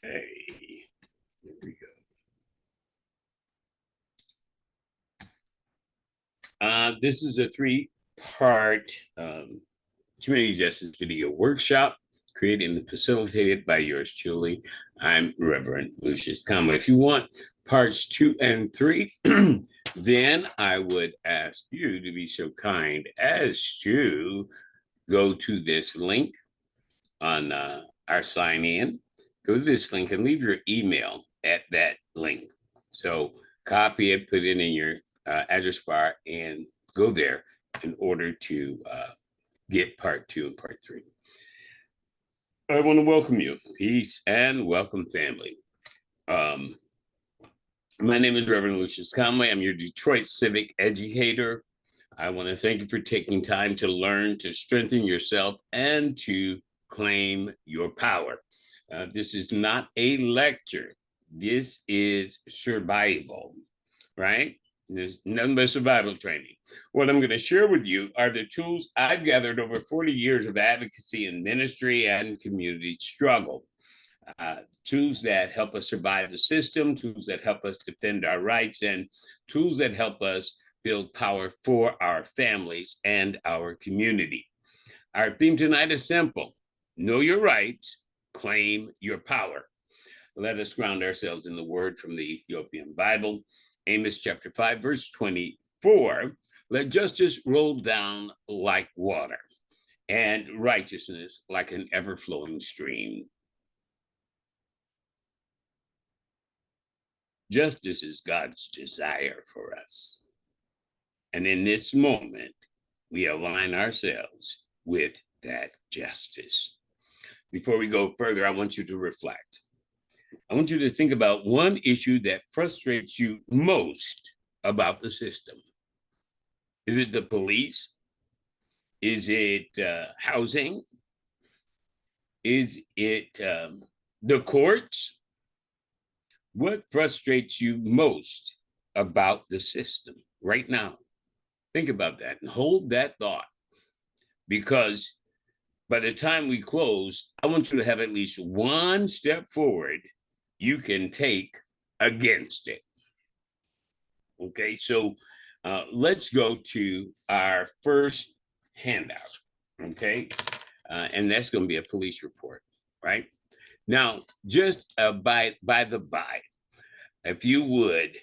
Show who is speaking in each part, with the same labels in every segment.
Speaker 1: Hey, there we go. This is a three-part community justice video workshop created and facilitated by yours truly. I'm Reverend Lucious Conway. If you want parts 2 and 3, then I would ask you to be so kind as to go to this link on our sign in. Go to this link and leave your email at that link. So copy it, put it in your address bar, and go there in order to get part 2 and part 3. I want to welcome you. Peace and welcome, family. My name is Reverend Lucious Conway. I'm your Detroit civic educator. I want to thank you for taking time to learn, to strengthen yourself, and to claim your power. This is not a lecture. This is survival, right? There's nothing but survival training. What I'm going to share with you are the tools I've gathered over 40 years of advocacy in ministry and community struggle. Tools that help us survive the system, tools that help us defend our rights, and tools that help us build power for our families and our community. Our theme tonight is simple: know your rights, claim your power. Let us ground ourselves in the word from the Ethiopian Bible. Amos chapter 5, verse 24. Let justice roll down like water, and righteousness like an ever-flowing stream. Justice is God's desire for us. And in this moment, we align ourselves with that justice. Before we go further, I want you to reflect. I want you to think about one issue that frustrates you most about the system. Is it the police? Is it housing? Is it the courts? What frustrates you most about the system right now? Think about that and hold that thought, because by the time we close, I want you to have at least one step forward you can take against it. Okay, so let's go to our first handout, okay? And that's going to be a police report, right? Now, just by the by, if you would,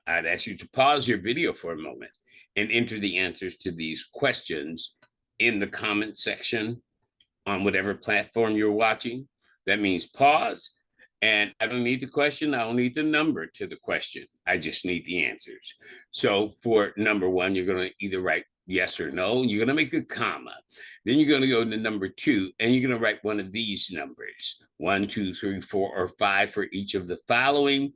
Speaker 1: I'd ask you to pause your video for a moment and enter the answers to these questions in the comment section on whatever platform you're watching. That means pause, and I don't need the question, I don't need the number to the question. I just need the answers. So for number 1, you're going to either write yes or no, you're going to make a comma. Then you're going to go to number 2, and you're going to write one of these numbers, 1, 2, 3, 4, or 5 for each of the following,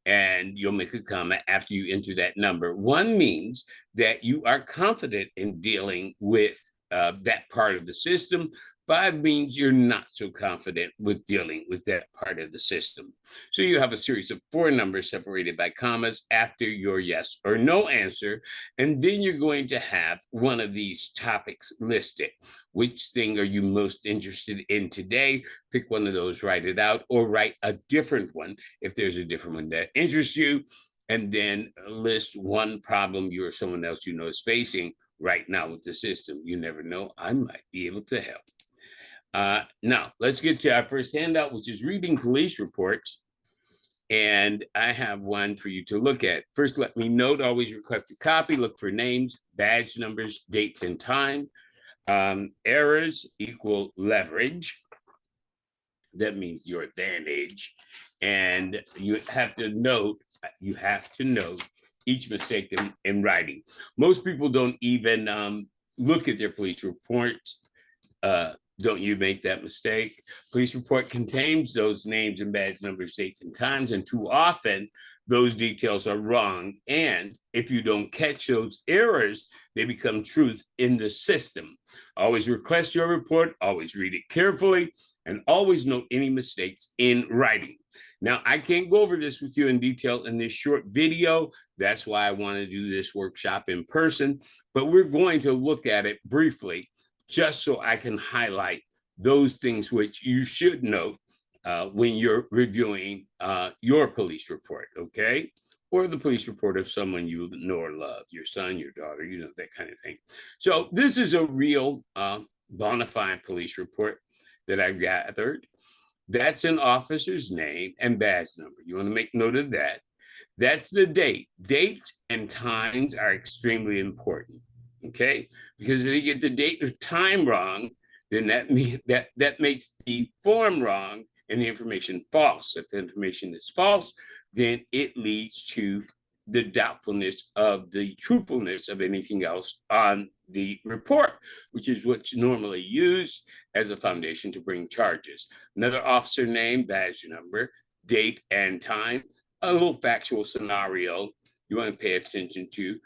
Speaker 1: and you'll make a comma after you enter that number. 1 means that you are confident in dealing with that part of the system. 5 means you're not so confident with dealing with that part of the system. So you have a series of 4 numbers separated by commas after your yes or no answer, and then you're going to have one of these topics listed. Which thing are you most interested in today? Pick one of those, write it out, or write a different one if there's a different one that interests you, and then list one problem you or someone else you know is facing right now with the system. You never know, I might be able to help. Now, let's get to our first handout, which is reading police reports. And I have one for you to look at. First, let me note, always request a copy. Look for names, badge numbers, dates, and time. Errors equal leverage. That means your advantage. And you have to note each mistake in writing. Most people don't even look at their police reports. Don't you make that mistake? Police report contains those names and badge numbers, dates, and times, and too often those details are wrong. And if you don't catch those errors, they become truth in the system. Always request your report, always read it carefully, and always note any mistakes in writing. Now, I can't go over this with you in detail in this short video. That's why I want to do this workshop in person, but we're going to look at it briefly just so I can highlight those things which you should note when you're reviewing your police report, okay? Or the police report of someone you know or love, your son, your daughter, you know, that kind of thing. So this is a real bona fide police report that I've gathered. That's an officer's name and badge number. You want to make note of that. That's the date. Dates and times are extremely important, okay? Because if you get the date or time wrong, then that makes the form wrong and the information false. If the information is false, then it leads to the doubtfulness of the truthfulness of anything else on the report, which is what's normally used as a foundation to bring charges. Another officer name, badge number, date and time, a little factual scenario you want to pay attention to.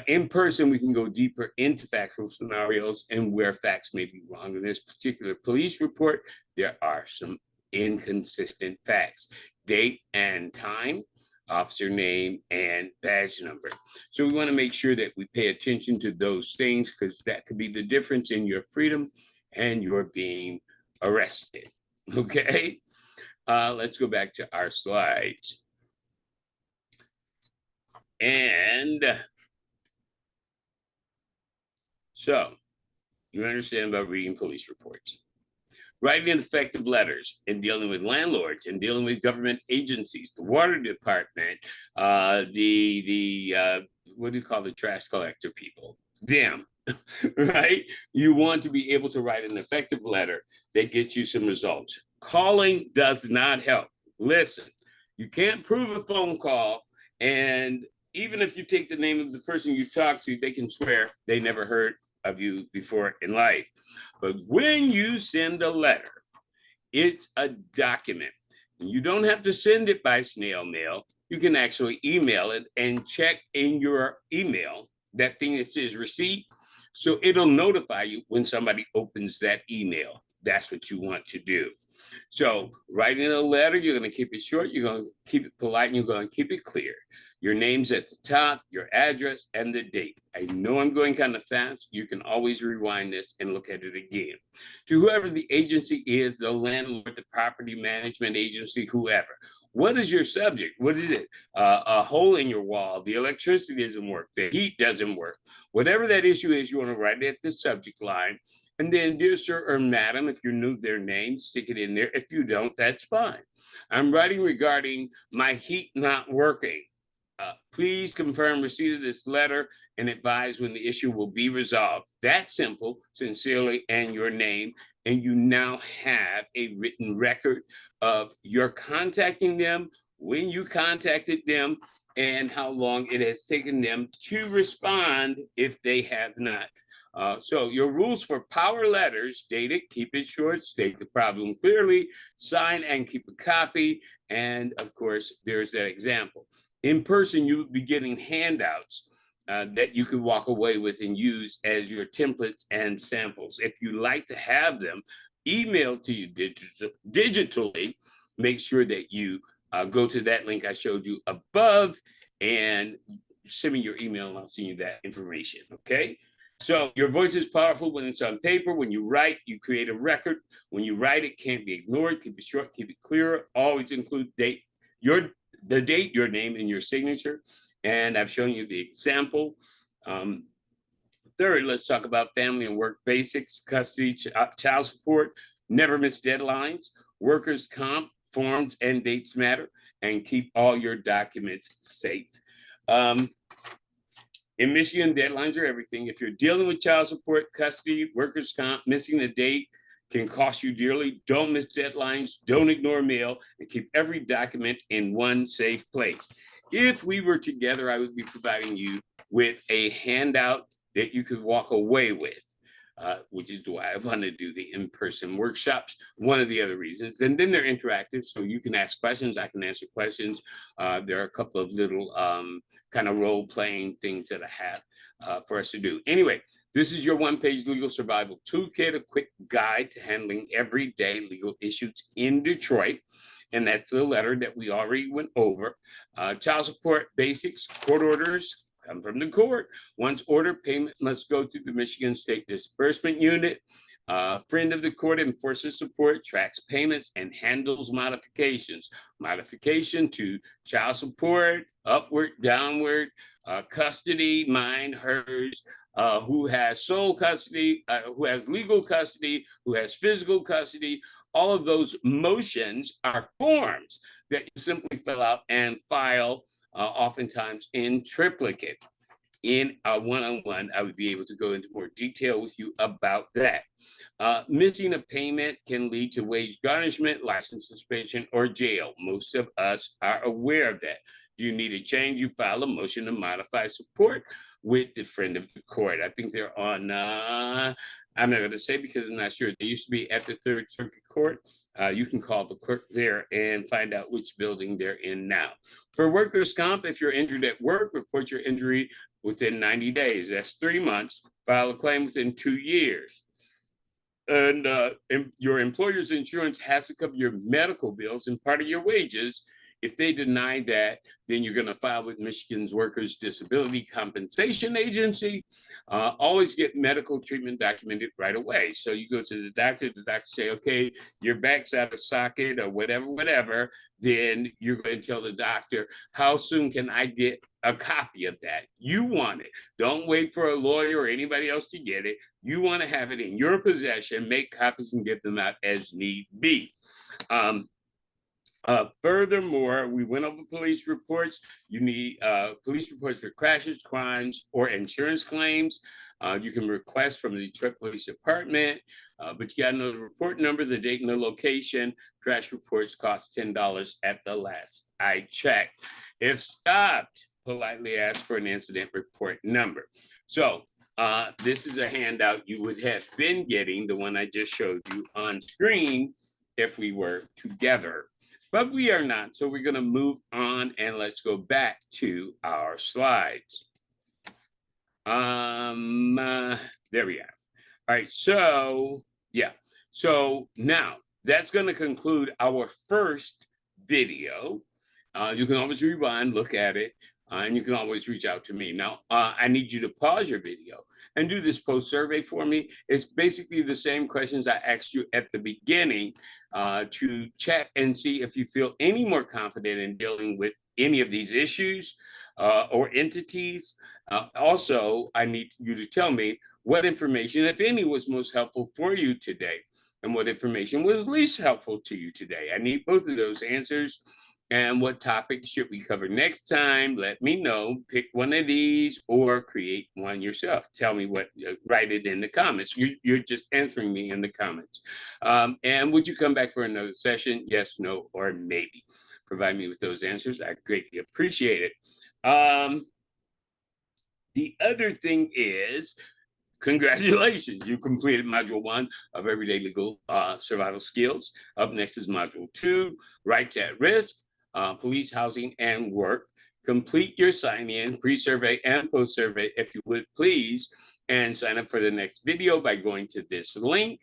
Speaker 1: In person, we can go deeper into factual scenarios and where facts may be wrong. In this particular police report, there are some inconsistent facts. Date and time, officer name, and badge number. So we want to make sure that we pay attention to those things because that could be the difference in your freedom and your being arrested. Okay, let's go back to our slides. And so you understand about reading police reports. Writing effective letters and dealing with landlords and dealing with government agencies, the water department, what do you call the trash collector people? Them, right? You want to be able to write an effective letter that gets you some results. Calling does not help. Listen, you can't prove a phone call, and even if you take the name of the person you talk to, they can swear they never heard of you before in life. But when you send a letter, it's a document. You don't have to send it by snail mail. You can actually email it and check in your email that thing that says receipt. So it'll notify you when somebody opens that email. That's what you want to do. So writing a letter, you're going to keep it short, you're going to keep it polite, and you're going to keep it clear. Your name's at the top, your address, and the date. I know I'm going kind of fast. You can always rewind this and look at it again. To whoever the agency is, the landlord, the property management agency, whoever. What is your subject? What is it? A hole in your wall, the electricity doesn't work, the heat doesn't work. Whatever that issue is, you want to write it at the subject line. And then, dear sir or madam, if you knew their name, stick it in there. If you don't, that's fine. I'm writing regarding my heat not working. Please confirm receipt of this letter and advise when the issue will be resolved. That's simple, sincerely, and your name. And you now have a written record of your contacting them, when you contacted them, and how long it has taken them to respond if they have not. So your rules for power letters: date it, keep it short, state the problem clearly, sign and keep a copy. And of course, there's that example. In person, you would be getting handouts that you could walk away with and use as your templates and samples. If you like to have them emailed to you digitally, make sure that you go to that link I showed you above and send me your email and I'll send you that information, okay? So your voice is powerful when it's on paper. When you write, you create a record. When you write, it can't be ignored. Keep it short, keep it clear. Always include the date, your name, and your signature. And I've shown you the example. Third, let's talk about family and work basics, custody, child support, never miss deadlines, workers' comp, forms and dates matter, and keep all your documents safe. In Michigan, deadlines are everything. If you're dealing with child support, custody, workers' comp, missing a date can cost you dearly. Don't miss deadlines, don't ignore mail, and keep every document in one safe place. If we were together, I would be providing you with a handout that you could walk away with, which is why I want to do the in-person workshops, one of the other reasons. And then they're interactive, so you can ask questions, I can answer questions. There are a couple of little kind of role-playing things that I have for us to do. Anyway, this is your one-page legal survival toolkit, a quick guide to handling everyday legal issues in Detroit. And that's the letter that we already went over. Child support basics, court orders come from the court. Once ordered, payment must go to the Michigan State Disbursement Unit. Friend of the court enforces support, tracks payments, and handles modifications. Modification to child support, upward, downward, custody, mine, hers, who has sole custody, who has legal custody, who has physical custody. All of those motions are forms that you simply fill out and file, oftentimes in triplicate. In a one-on-one, I would be able to go into more detail with you about that. Missing a payment can lead to wage garnishment, license suspension, or jail. Most of us are aware of that. If you need a change, you file a motion to modify support with the friend of the court. I think they're on, I'm not going to say because I'm not sure. They used to be at the Third Circuit Court. You can call the clerk there and find out which building they're in now. For workers' comp, if you're injured at work, report your injury within 90 days. That's 3 months. File a claim within 2 years. And your employer's insurance has to cover your medical bills and part of your wages. If they deny that, then you're going to file with Michigan's Workers' Disability Compensation Agency. Always get medical treatment documented right away. So you go to the doctor say, okay, your back's out of socket or whatever. Then you're going to tell the doctor, how soon can I get a copy of that? You want it. Don't wait for a lawyer or anybody else to get it. You want to have it in your possession, make copies and give them out as need be. Furthermore, we went over police reports. You need police reports for crashes, crimes, or insurance claims. You can request from the Detroit Police Department, but you got to know the report number, the date, and the location. Crash reports cost $10 at the last I checked. If stopped, politely ask for an incident report number. So this is a handout you would have been getting, the one I just showed you on screen, if we were together. But we are not, so we're going to move on and let's go back to our slides. There we are. All right, so yeah. So now that's going to conclude our first video. You can always rewind, look at it, and you can always reach out to me. Now, I need you to pause your video and do this post survey for me. It's basically the same questions I asked you at the beginning to check and see if you feel any more confident in dealing with any of these issues or entities. Also, I need you to tell me what information, if any, was most helpful for you today and what information was least helpful to you today. I need both of those answers. And what topics should we cover next time? Let me know. Pick one of these or create one yourself. Tell me what, write it in the comments. You're just answering me in the comments. And would you come back for another session? Yes, no, or maybe. Provide me with those answers. I greatly appreciate it. The other thing is, congratulations, you completed Module 1 of Everyday Legal Survival Skills. Up next is Module 2, Rights at Risk, Police, Housing, and Work. Complete your sign-in, pre-survey, and post-survey, if you would please, and sign up for the next video by going to this link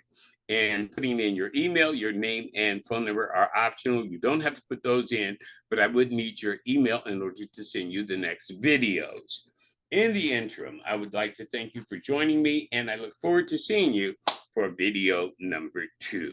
Speaker 1: and putting in your email. Your name and phone number are optional. You don't have to put those in, but I would need your email in order to send you the next videos. In the interim, I would like to thank you for joining me, and I look forward to seeing you for video number 2.